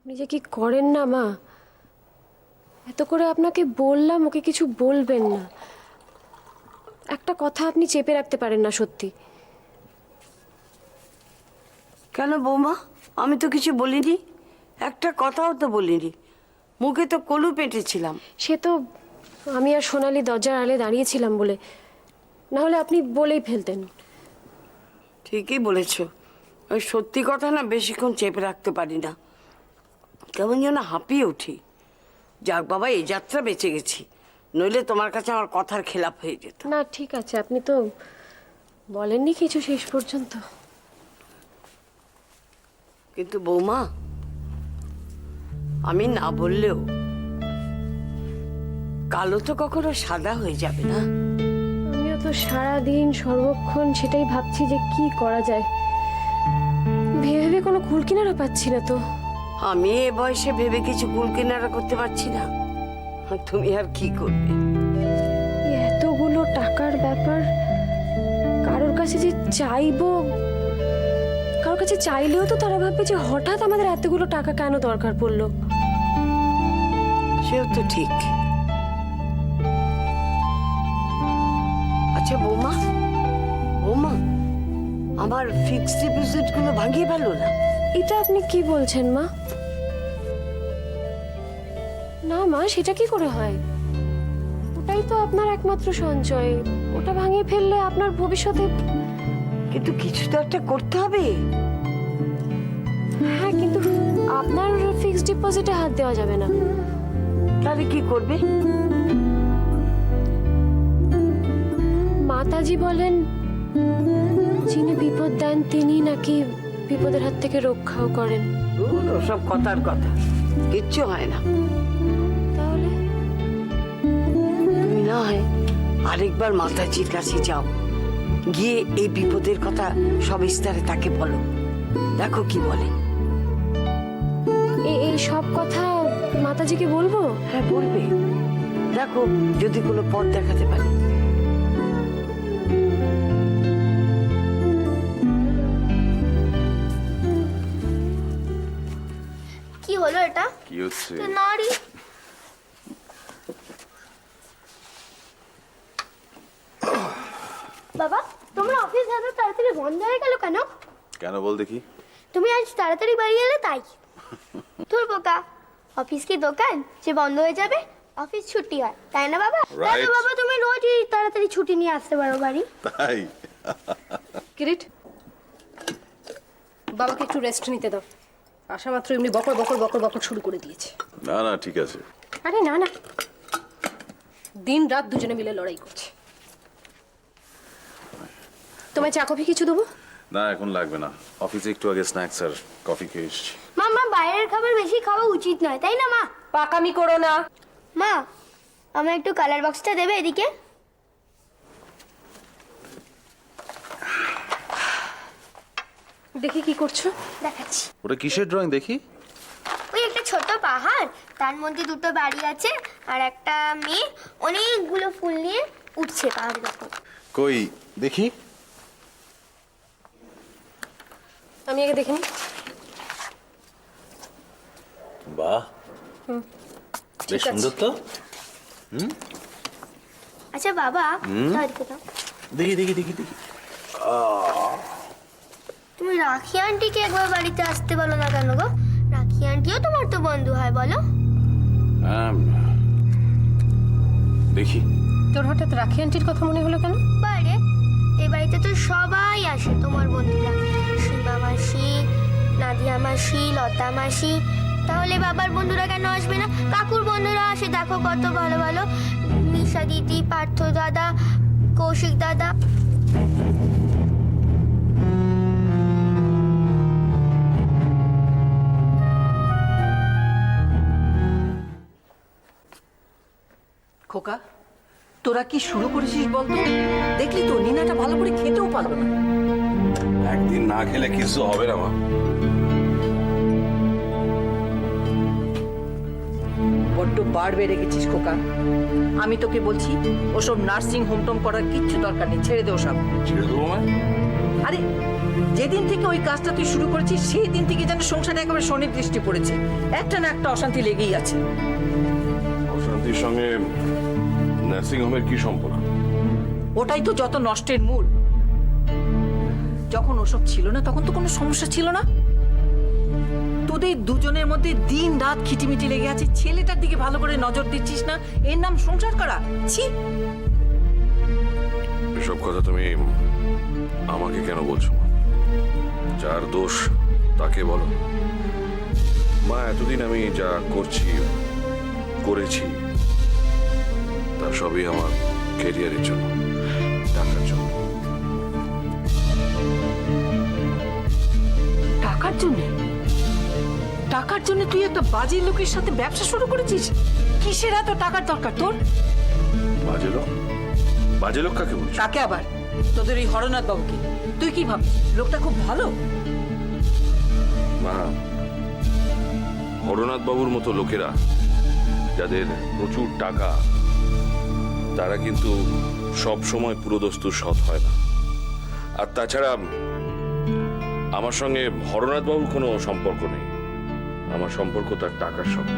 আপনি যে কি করেন না মা, এত করে আপনাকে বললাম ওকে কিছু বলবেন না, একটা কথা আপনি চেপে রাখতে পারেন না সত্যি। কেন বৌমা, আমি তো কিছু বলিনি, একটা কথাও তো বলিনি, মুখে তো কলু পেটেছিলাম। সে তো আমি আর সোনালি দরজার আড়ালে দাঁড়িয়েছিলাম বলে, না হলে আপনি বলেই ফেলতেন। ঠিকই বলেছ, ওই সত্যি কথা না বেশিক্ষণ চেপে রাখতে পারি না, কেমন যেন হাঁপিয়ে উঠি। যাক বাবা, এই যাত্রা বেঁচে গেছি, নইলে তোমার কাছে আমার কথার খেলাপ হয়ে যেত। না ঠিক আছে, আপনি তো বলেননি কিছু শেষ পর্যন্ত। কিন্তু বৌমা, আমি না বললেও কালো তো কখনো সাদা হয়ে যাবে না। আমিও তো সারাদিন সর্বক্ষণ সেটাই ভাবছি যে কি করা যায়, ভেবে ভেবে কোনো কুল কিনারা পাচ্ছি না তো। আমি এ বয়সে ভেবে কিছু কুল কিনারা করতে পারছি না, তুমি আর কি করবে? এই এতগুলো টাকার ব্যাপার, কারোর কাছে যে চাইবো, কারোর কাছে চাইলেও তো তারা ভাববে যে হঠাৎ আমাদের এতগুলো টাকা কেন দরকার পড়লো। সেও তো ঠিক। আচ্ছা বৌমা, বৌমা, আমার ফিক্সড ডিপোজিট গুলো ভাঙিয়ে ফেলো না। এটা আপনি কি বলছেন মা? না মা, সেটা কি করে হয়? ওটাই তো আপনার একমাত্র সঞ্চয়, ওটা ভাঙিয়ে ফেললে আপনার ভবিষ্যতে। কিন্তু কিছু তো একটা করতে হবে। হ্যাঁ, কিন্তু আপনার ফিক্সড ডিপোজিটে হাত দেওয়া যাবে না। তাহলে কি করবে? মাতাজি বলেন যিনি বিপদ দেন তিনি নাকি বিপদের হাত থেকে রক্ষাও করেন। সব কথার কথা, কিচ্ছু হয় না। তাহলে তুমি না হয় আরেকবার মাতাজির কাছে যাও, গিয়ে এই বিপদের কথা সবিস্তারে তাকে বলো, দেখো কি বলে। এই সব কথা মাতাজিকে বলবো? হ্যাঁ বলবে, দেখো যদি কোনো পথ দেখাতে পারে। কি হলো এটা? কি হচ্ছে? নারী বাবা, তোমার অফিস এত তাড়াতাড়ি বন্ধ হয়ে গেল কেন? কেন বল দেখি। তুমি আজ তাড়াতাড়ি বাড়ি এলে তাই। তোর বোকা, অফিস কি দোকান যে বন্ধ হয়ে যাবে? অফিস ছুটি হয়, তাই না বাবা? তাই না বাবা, তুমি রোজই তাড়াতাড়ি ছুটি নিয়ে আসতে পারো বাড়ি। তাই? কিরিট, বাবাকে একটু রেস্ট নিতে দাও। আসা মাত্র এমনি বকর বকর বকর বকর শুরু করে দিয়েছে। না না ঠিক আছে। আরে না না, দিন রাত দুজনে মিলে লড়াই করছে। তোমায় চা কফি কিছু দেবো? না এখন লাগবে না, অফিসে একটু আগে স্ন্যাক্স আর কফি খেয়ে এসেছি। মা, বাইরের খাবার বেশি খাওয়া উচিত নয়, তাই না মা? পাকামি করো না। মা, আমার একটু কালার বক্সটা দেবে এদিকে? দেখি কি করছো। দেখাচ্ছি। ওটা কিসের ড্রয়িং দেখি? ওই একটা ছোট পাহাড়, তার মধ্যে দুটো বাড়ি আছে, আর একটা মেয়ে অনেকগুলো ফুল নিয়ে উঠছে পাহাড়ের উপর। কই দেখি। আমি আগে দেখিনি। বাহ, বেশ সুন্দর তো। আচ্ছা বাবা, দাও এদিকে দাও। দেখি দেখি দেখি দেখি। তুমি রাখি আন্টিকে একবার বাড়িতে আসতে বলো না কেন গো? রাখি আন্টিও তোমার তো বন্ধু হয়, বলো। দেখি। তোর হঠাৎ রাখি আন্টির কথা মনে হলো কেন? বাইরে এই বাড়িতে তো সবাই আসে তোমার বন্ধুরা, সীমা মাসি, নাদিয়া মাসি, লতা মাসি, তাহলে বাবার বন্ধুরা কেন আসবে না? কাকুর বন্ধুরা আসে, দেখো কত ভালো ভালো, নিশা দিদি, পার্থ দাদা, কৌশিক দাদা। খোকা, তোরা কি শুরু করেছিস বলতো? দেখলি তো নিনাটা ভালো করে খেতেও পারলো না। একদিন না খেলে কিছু হবে না মা। বড্ড বার বেড়ে গেছিস খোকা। আমি তোকে বলছি ওসব নার্সিং হোম টোম করার কিচ্ছু দরকার নেই, ছেড়ে দে ওসব। ছেড়ে দেবো মা? আরে যেদিন থেকে ওই কাজটা তুই শুরু করেছিস সেই দিন থেকে যেন সংসারে একেবারে শনির দৃষ্টি পড়েছে, একটা না একটা অশান্তি লেগেই আছে। অশান্তির সঙ্গে নার্সিং হোমের কি সম্পর্ক? ওটাই তো যত নষ্টের মূল। যখন ওসব ছিল না তখন তো কোনো সমস্যা ছিল না। তোদের দুজনের মধ্যে দিন রাত খিটিমিটি লেগে আছে, ছেলেটার দিকে ভালো করে নজর দিচ্ছিস না, এর নাম সংসার করা? ছি। এসব কথা তুমি আমাকে কেন বলছো মা? যার দোষ তাকে বলো। মা, এতদিন আমি যা করেছি তা সবই আমার ক্যারিয়ারের জন্য, টাকার জন্য। টাকার জন্য? টাকার জন্য তুই একটা বাজে লোকের সাথে ব্যবসা শুরু করেছিস? কিসের এত টাকার দরকার তোর? বাজে লোক? বাজে লোক কাকে বলছো? কাকে আবার? তোদের ওই হরনাথ বাবুকে। তুই কি ভাবিস লোকটা খুব ভালো? মা, হরনাথ বাবুর মতো লোকেরা যাদের প্রচুর টাকা, তারা কিন্তু সব সময় পুরোদস্তুর সৎ হয় না। আর তাছাড়া আমার সঙ্গে হরনাথ বাবুর কোনো সম্পর্ক নেই, আমার সম্পর্ক তার টাকার সঙ্গে।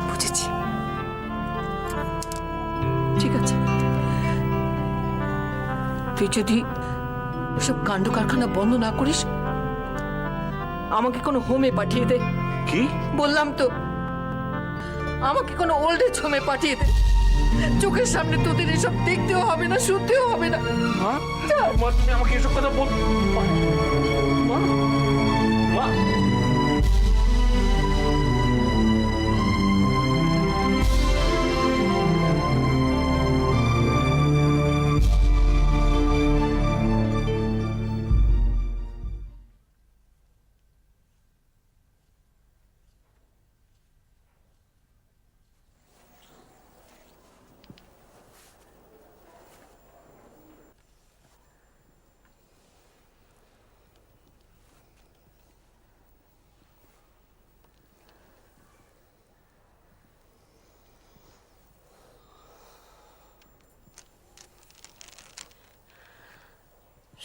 বুঝেছি, ঠিক আছে। তুই যদি ওসব কাণ্ড কারখানা বন্ধ না করিস, আমাকে কোনো হোমে পাঠিয়ে দে। কি বললাম তো, আমাকে কোনো ওল্ড এজ হোমে পাঠিয়ে দে। চোখের সামনে তোদের এসব দেখতেও হবে না, শুনতেও হবে না। মা, তুমি আমাকে এসব কথা বল। মা, মা,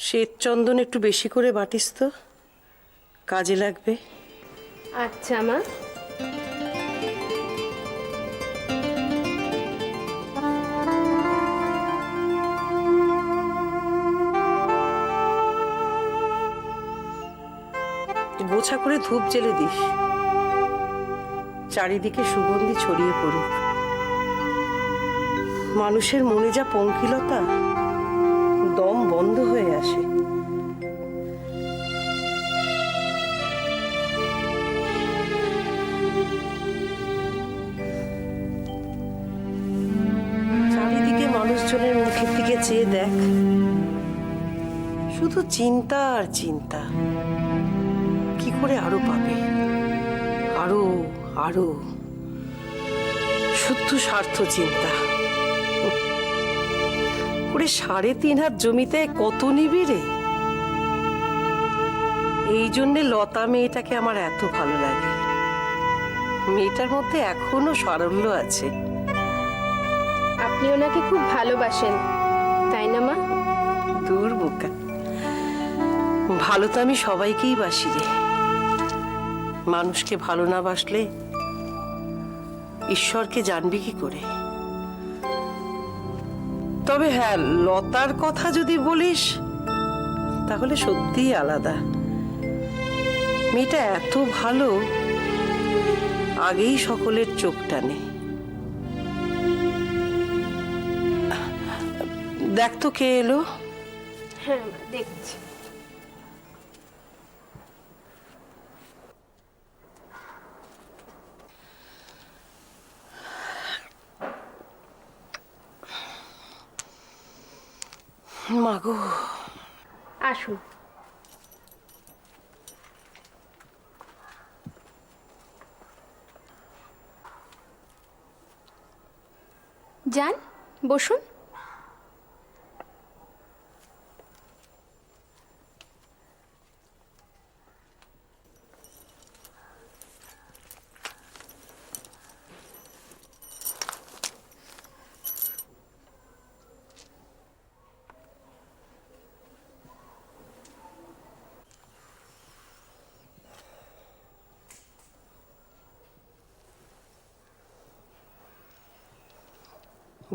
শ্বেত চন্দন একটু বেশি করে বাটিস তো, কাজে লাগবে। আচ্ছা মা। গোছা করে ধূপ জ্বেলে দিস, চারিদিকে সুগন্ধি ছড়িয়ে পড়ুক। মানুষের মনে যা পঙ্কিলতা, দম বন্ধ হয়ে আসে। চারিদিকে মানুষজনের মুখের দিকে চেয়ে দেখ, শুধু চিন্তা আর চিন্তা। কি করে আরো পাবে, আরো আরো, শুদ্ধ স্বার্থ চিন্তা। ওরে 3.5 হাত জমিতে কত নিবি রে? এই জন্যে লতা মেয়েটাকে আমার এত ভালো লাগে। মেয়েটার মধ্যে এখনো সারল্য আছে। আপনি ওনাকে খুব ভালোবাসেন, তাই না মা? দূর বোকা, ভালো তো আমি সবাইকেই বাসি রে। মানুষকে ভালো না বাসলে ঈশ্বরকে জানবি কি করে? তবে হ্যাঁ, লতার কথা যদি বলিস তাহলে সত্যিই আলাদা। মেয়েটা এত ভালো, আগেই সকলের চোখ টানে। দেখ তো কে এলো। হ্যাঁ মা, দেখছি। মাগো, আসুন। যান, বসুন।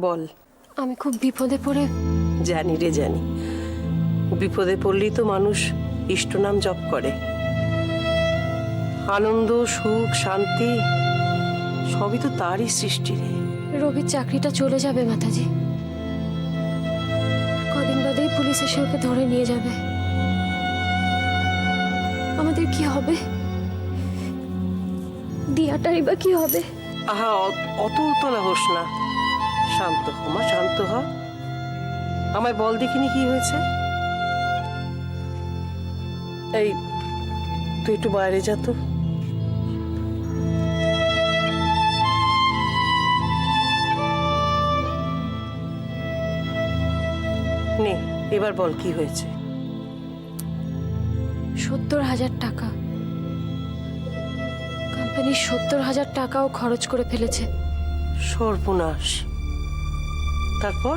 বল। আমি খুব বিপদে পড়ে জানি রে জানি, বিপদে পড়লেই তো মানুষ ইষ্ট নাম জপ করে। আনন্দ, সুখ, শান্তি সবই তো তারই সৃষ্টি রে। রবির চাকরিটা চলে যাবে মাতাজি। কদিন বাদেই পুলিশ এসে ওকে ধরে নিয়ে যাবে। আমাদের কি হবে? দিয়াটারই বা কি হবে? আহা, অত উতলা হোস না, শান্ত হ মা, শান্ত হ। আমায় বল দেখিনি কি হয়েছে। এই তুই একটু বাইরে যা তো। নে, এবার বল কি হয়েছে। 70,000 টাকা। কোম্পানির 70,000 টাকাও খরচ করে ফেলেছে। সর্বনাশ। তারপর?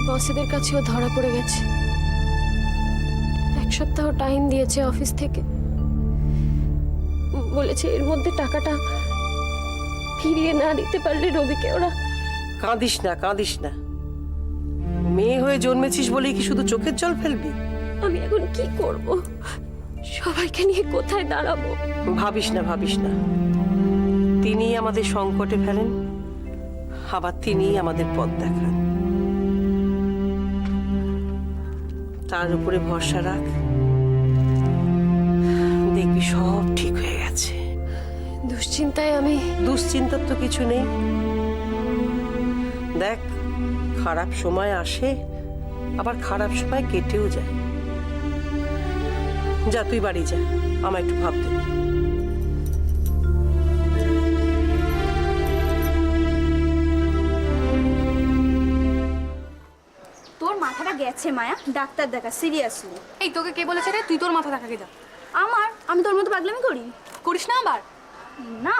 বসেদের কাছেও ধরা পড়ে গেছে। 1 সপ্তাহ টাইম দিয়েছে অফিস থেকে। বলেছে এর মধ্যে টাকাটা ফিরিয়ে না দিতে পারলে রবিকে ওরা। কাঁদিস না, কাঁদিস না। মেয়ে হয়ে জন্মেছিস বলেই কি শুধু চোখের জল ফেলবি? আমি এখন কি করব? সবাইকে নিয়ে কোথায় দাঁড়াবো? ভাবিস না, ভাবিস না। তিনি আমাদের সংকটে ফেলেন, আবার তিনি আমাদের পথ দেখান। তার উপরে ভরসা রাখ, দেখবি সব ঠিক হয়ে গেছে। দুশ্চিন্তায় আমি। দুশ্চিন্তার তো কিছু নেই। দেখ, খারাপ সময় আসে, আবার খারাপ সময় কেটেও যায়। যা তুই বাড়ি যা, আমায় একটু ভাবতে দে। তোর মাথাটা গেছে মায়া, ডাক্তার দেখা সিরিয়াসলি। এই তোকে কে বলেছে রে তুই তোর মাথা দেখাকে যা? আমি তোর মতো পাগলামি করি? করিস না আবার। না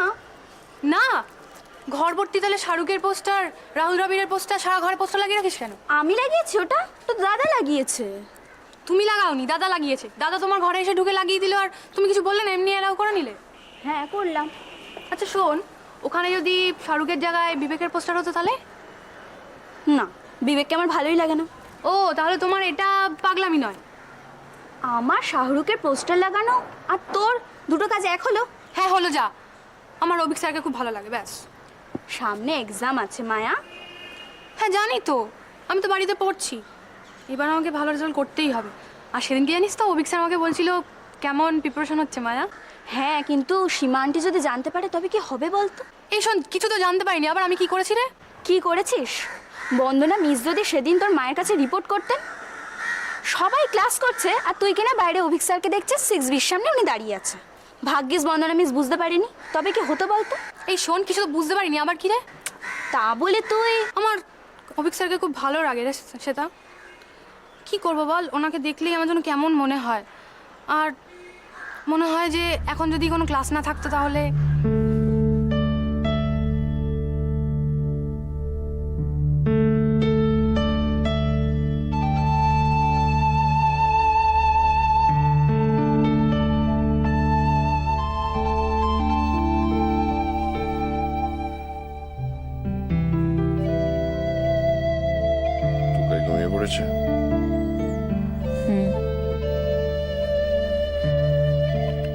না, ঘর ভর্তি তাহলে শাহরুখের পোস্টার, রাহুল দ্রাবিড়ের পোস্টার, সারা ঘরে পোস্টার লাগিয়ে রাখিস কেন? আমি লাগিয়েছি, ওটা তো দাদা লাগিয়েছে। তুমি লাগাওনি, দাদা লাগিয়েছে। দাদা তোমার ঘরে এসে ঢুকে লাগিয়ে দিল আর তুমি কিছু বললে না, এমনি অ্যালাউ করে নিলে? হ্যাঁ করলাম। আচ্ছা শোন, ওখানে যদি শাহরুখের জায়গায় বিবেকের পোস্টার হতো তাহলে? না, বিবেককে আমার ভালোই লাগে না। ও, তাহলে তোমার এটা পাগলামি নয়। আমার শাহরুখের পোস্টার লাগানো আর তোর দুটো কাজ এক হলো? হ্যাঁ হলো, যা। আমার অভিক স্যারকে খুব ভালো লাগে, ব্যাস। সামনে এক্সাম আছে মায়া। হ্যাঁ জানি তো, আমি তো বাড়িতে পড়ছি। এবার আমাকে ভালো রেজাল্ট করতেই হবে। আর সেদিনকে জানিস তো, অভিক স্যার আমাকে বলছিল কেমন প্রিপারেশন হচ্ছে মায়া। হ্যাঁ, কিন্তু সীমা আন্টি যদি জানতে পারে তবে কি হবে বলতো? এই শোন, কিছু তো জানতে পারিনি, আবার আমি কি করেছি রে? কি করেছিস? বন্দনা মিস যদি সেদিন তোর মায়ের কাছে রিপোর্ট করতেন। সবাই ক্লাস করছে আর তুই কিনা বাইরে অভিক স্যারকে দেখছিস 6B's সামনে উনি দাঁড়িয়ে আছে। ভাগ্যিস বন্দনা মিস বুঝতে পারিনি, তবে কি হতো বলতো? এই শোন, কিছু তো বুঝতে পারিনি, আবার কি রে? তা বলে তুই। আমার অভিক স্যারকে খুব ভালো লাগে রে সেটা। কি করবো বল, ওনাকে দেখলেই আমার জন্য কেমন মনে হয়। আর মনে হয় যে এখন যদি কোনো ক্লাস না থাকতো তাহলে। টুকাই ঘুমিয়ে পড়েছে।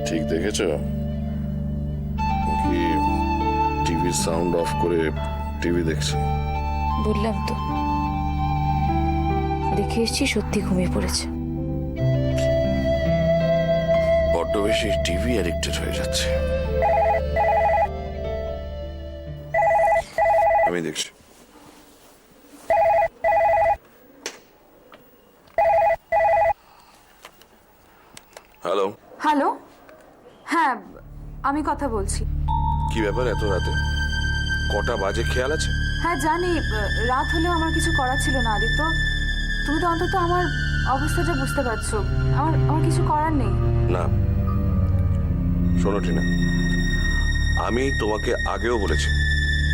ঠিক দেখেছ কি? টিভির সাউন্ড অফ করে টিভি দেখছে। বললাম তো, দেখে এসছি সত্যি ঘুমিয়ে পড়েছে। বড্ড বেশি টিভি অ্যাডিক্টেড হয়ে যাচ্ছে। আমি দেখছি। হ্যালো। হ্যালো, হ্যাঁ আমি কথা বলছি। কি ব্যাপার এত রাতে? কটা বাজে খেয়াল আছে? হ্যাঁ জানি, রাত হলেও আমার কিছু করার ছিল না আদিত্য। তুমি তো অন্তত আমার অবস্থাটা বুঝতে পারছো। আমার কিছু করার নেই। না শোনো টিনা, আমি তোমাকে আগেও বলেছি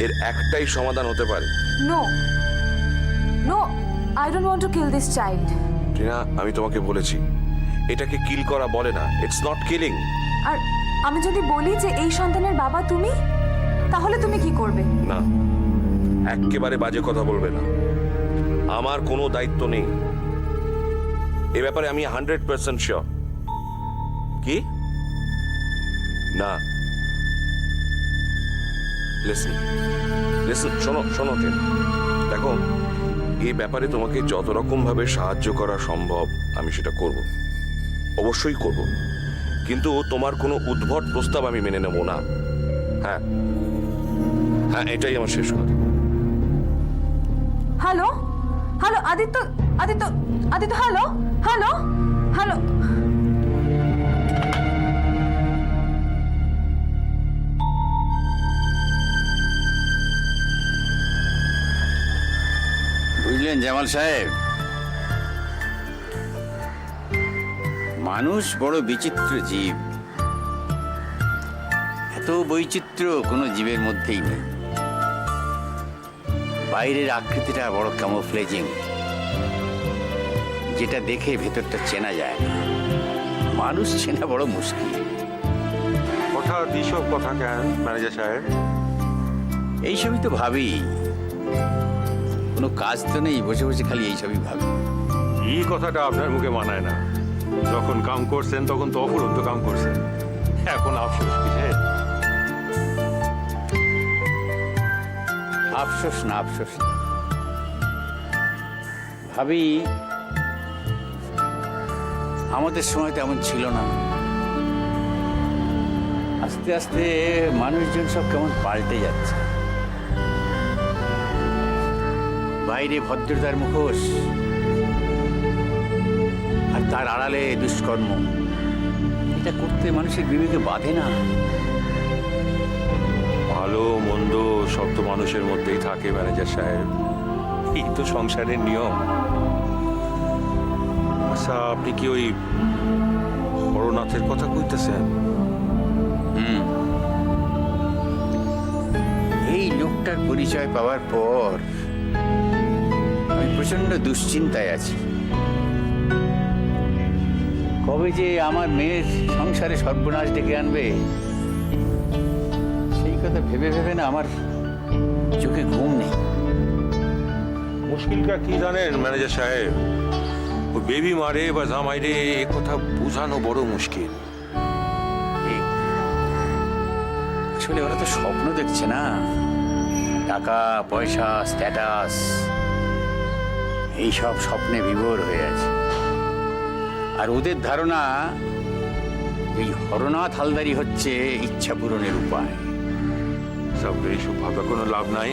এর একটাই সমাধান হতে পারে। No no, I don't want to kill this child. Tina, আমি তোমাকে বলেছি এটাকে কিল করা বলে না, ইটস নট কিলিং। আর আমি যদি বলি যে এই সন্তানের বাবা তুমি, তাহলে তুমি কি করবে? না, একেবারে বাজে কথা বলবে না। আমার কোনো দায়িত্ব নেই এ ব্যাপারে, আমি 100% শিওর। কি না, লিসেন, শোনো টেন। দেখো, এই ব্যাপারে তোমাকে যত রকম ভাবে সাহায্য করা সম্ভব আমি সেটা করব, অবশ্যই করব, কিন্তু তোমার কোনো উদ্ভট প্রস্তাব আমি মেনে নেব না। হ্যাঁ, এটাই আমার শেষ কথা। Hello hello Aditya Aditya Aditya hello hello hello বুঝলেন জামাল সাহেব, মানুষ বড় বিচিত্র জীব। এত বৈচিত্র্য কোনো জীবের মধ্যেই নেই। বাইরের আকৃতিটা বড় ক্যামোফ্লেজিং, যেটা দেখে ভেতরটা চেনা যায় না। মানুষ চেনা বড় মুশকিল। হঠাৎ এইসব কথা কেন ম্যানেজার সাহেব? এইসবই তো ভাবি, কোনো কাজ তো নেই, বসে বসে খালি এইসবই ভাবি। এই কথাটা আপনার মুখে মানায় না। যখন কাম করছেন তখন তো অফুরন্ত কাম করছেন, এখন আফসোস কিসের? আফসোস না, আফসোস না। ভাবি, আমাদের সময় তেমন ছিল না। আস্তে আস্তে মানুষজন সব কেমন পাল্টে যাচ্ছে। বাইরে ভদ্রতার মুখোশ, আর তার আড়ালে দুষ্কর্ম। এটা করতে মানুষের বিবেকে বাধে না। ভালো মন্দ সব তো মানুষের মধ্যেই থাকে ম্যানেজার সাহেব, এই তো সংসারের নিয়ম। আচ্ছা, আপনি কি ওই হরনাথের কথা কইতেছেন? এই লোকটার পরিচয় পাওয়ার পর আমি প্রচন্ড দুশ্চিন্তায় আছি। কবে যে আমার মেয়ের সংসারে সর্বনাশ ডেকে আনবে, সেই কথা ভেবে ভেবে না আমার চোখে ঘুম নেই। মুশকিলটা কি জানেন ম্যানেজার সাহেব? ওই বেবি মারে বা জামাইরে এ কথা বোঝানো বড় মুশকিল। আসলে ওরা তো স্বপ্ন দেখছে না, টাকা পয়সা স্ট্যাটাস, এইসব স্বপ্নে বিভোর হয়ে আছে। আর ওদের ধারণা এই হরনাথ হালদারি হচ্ছে ইচ্ছা পূরণের উপায়। সব এইসব ভাবে কোনো লাভ নাই।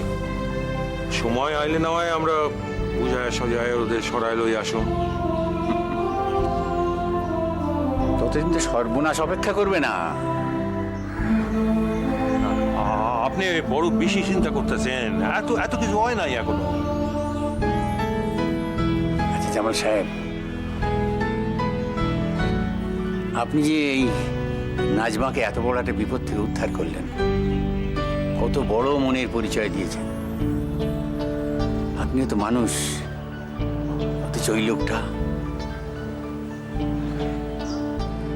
সময় আইলে না হয় আমরা বুঝায় সজায় ওদের সরাই লই আসুন। ততদিন তো সর্বনাশ অপেক্ষা করবে না। আপনি বড় বেশি চিন্তা করতেছেন, এত কিছু হয় নাই এখনো। আচ্ছা জামাল সাহেব, আপনি যে এই নাজমাকে এত বড় একটা বিপদ থেকে উদ্ধার করলেন, কত বড় মনের পরিচয় দিয়েছেন। আপনিও তো মানুষ, অথচ ওই লোকটা।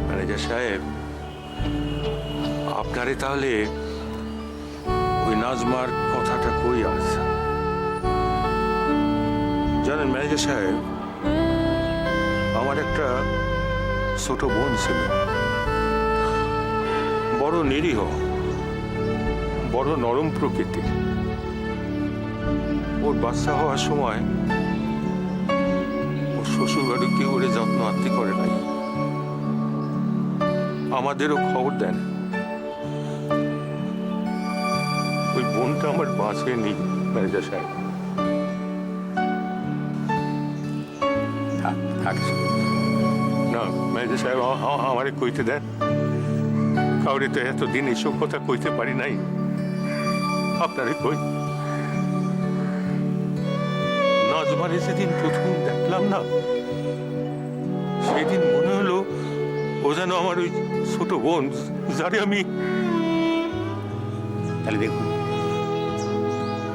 ম্যানেজার সাহেব, আপনারে তাহলে ওই নাজমার কথাটা কই আছে জানেন ম্যানেজার সাহেব? আমার একটা ছোট বোন ছিল, বড় নিরীহ, বড় নরম প্রকৃতির। ওর বাচ্চা হওয়ার সময় ওর শ্বশুর বাড়ি কেউ ওরে যত্ন আত্মি করে নাই, আমাদেরও খবর দেন। ওই বোনটা আমার বাঁচে নেই ম্যানেজার সাহেব। না ম্যানেজার সাহেব, আমারে কইতে দেন। কাউরে তো এতদিন এসব কথা কইতে পারি নাই, আপনারে কই। নাজমারে সেদিন প্রথম দেখলাম না, সেদিন মনে হলো ও যেন আমার ওই ছোট বোন, যারে আমি। তাহলে দেখুন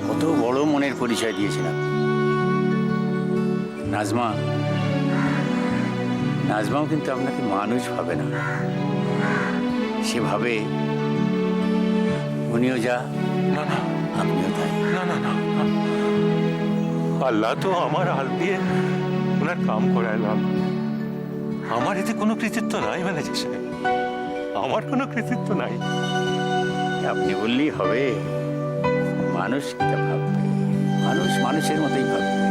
কত বড় মনের পরিচয় দিয়েছিলাম। নাজমাও কিন্তু আপনাকে মানুষ ভাবে না, সে ভাবে উনিও যা, না না আপনিও তাই। না না না না। আল্লাহ তো আমার হাল দিয়ে ওনার কাম করাইলাম। আমার এতে কোনো কৃতিত্ব নাই ম্যানেজার সাহেব, আমার কোনো কৃতিত্ব নাই। আপনি বললেই হবে? মানুষ কি তা ভাববে? মানুষ মানুষের মতোই ভাববে।